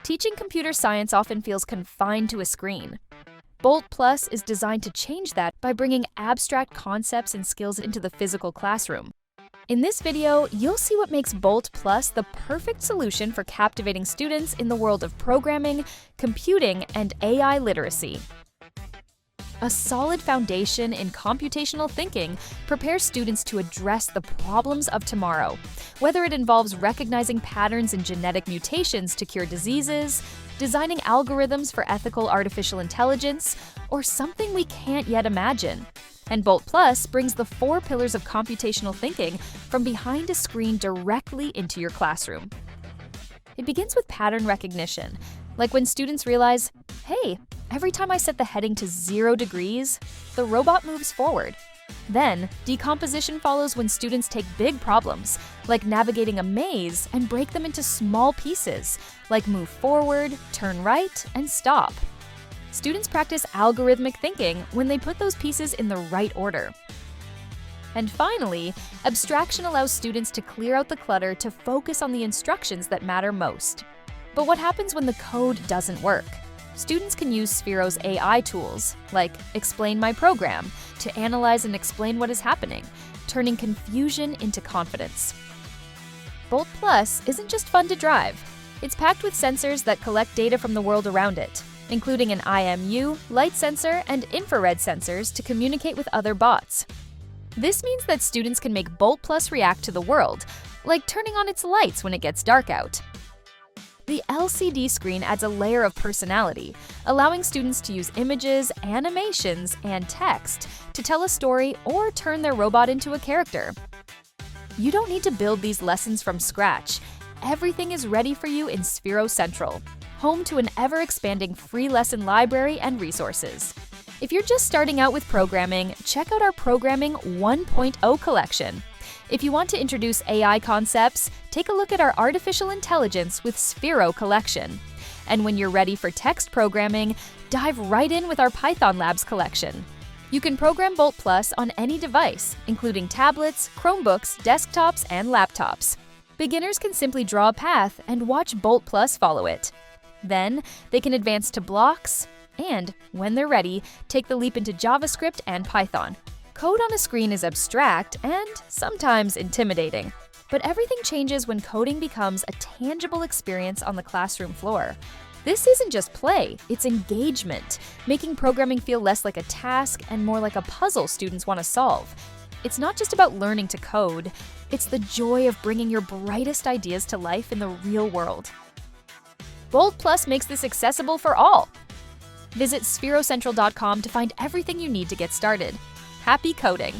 Teaching computer science often feels confined to a screen. BOLT Plus is designed to change that by bringing abstract concepts and skills into the physical classroom. In this video, you'll see what makes BOLT Plus the perfect solution for captivating students in the world of programming, computing, and AI literacy. A solid foundation in computational thinking prepares students to address the problems of tomorrow, whether it involves recognizing patterns in genetic mutations to cure diseases, designing algorithms for ethical artificial intelligence, or something we can't yet imagine. And BOLT Plus brings the 4 pillars of computational thinking from behind a screen directly into your classroom. It begins with pattern recognition, like when students realize, hey, every time I set the heading to 0 degrees, the robot moves forward. Then, decomposition follows when students take big problems, like navigating a maze, and break them into small pieces, like move forward, turn right, and stop. Students practice algorithmic thinking when they put those pieces in the right order. And finally, abstraction allows students to clear out the clutter to focus on the instructions that matter most. But what happens when the code doesn't work? Students can use Sphero's AI tools, like Explain My Program, to analyze and explain what is happening, turning confusion into confidence. BOLT Plus isn't just fun to drive. It's packed with sensors that collect data from the world around it, including an IMU, light sensor, and infrared sensors to communicate with other bots. This means that students can make BOLT Plus react to the world, like turning on its lights when it gets dark out. The LCD screen adds a layer of personality, allowing students to use images, animations, and text to tell a story or turn their robot into a character. You don't need to build these lessons from scratch. Everything is ready for you in Sphero Central, home to an ever-expanding free lesson library and resources. If you're just starting out with programming, check out our Programming 1.0 collection. If you want to introduce AI concepts, take a look at our Artificial Intelligence with Sphero collection. And when you're ready for text programming, dive right in with our Python Labs collection. You can program BOLT Plus on any device, including tablets, Chromebooks, desktops, and laptops. Beginners can simply draw a path and watch BOLT Plus follow it. Then, they can advance to blocks, and, when they're ready, take the leap into JavaScript and Python. Code on a screen is abstract and sometimes intimidating, but everything changes when coding becomes a tangible experience on the classroom floor. This isn't just play, it's engagement, making programming feel less like a task and more like a puzzle students want to solve. It's not just about learning to code, it's the joy of bringing your brightest ideas to life in the real world. BOLT Plus makes this accessible for all. Visit spherocentral.com to find everything you need to get started. Happy coding!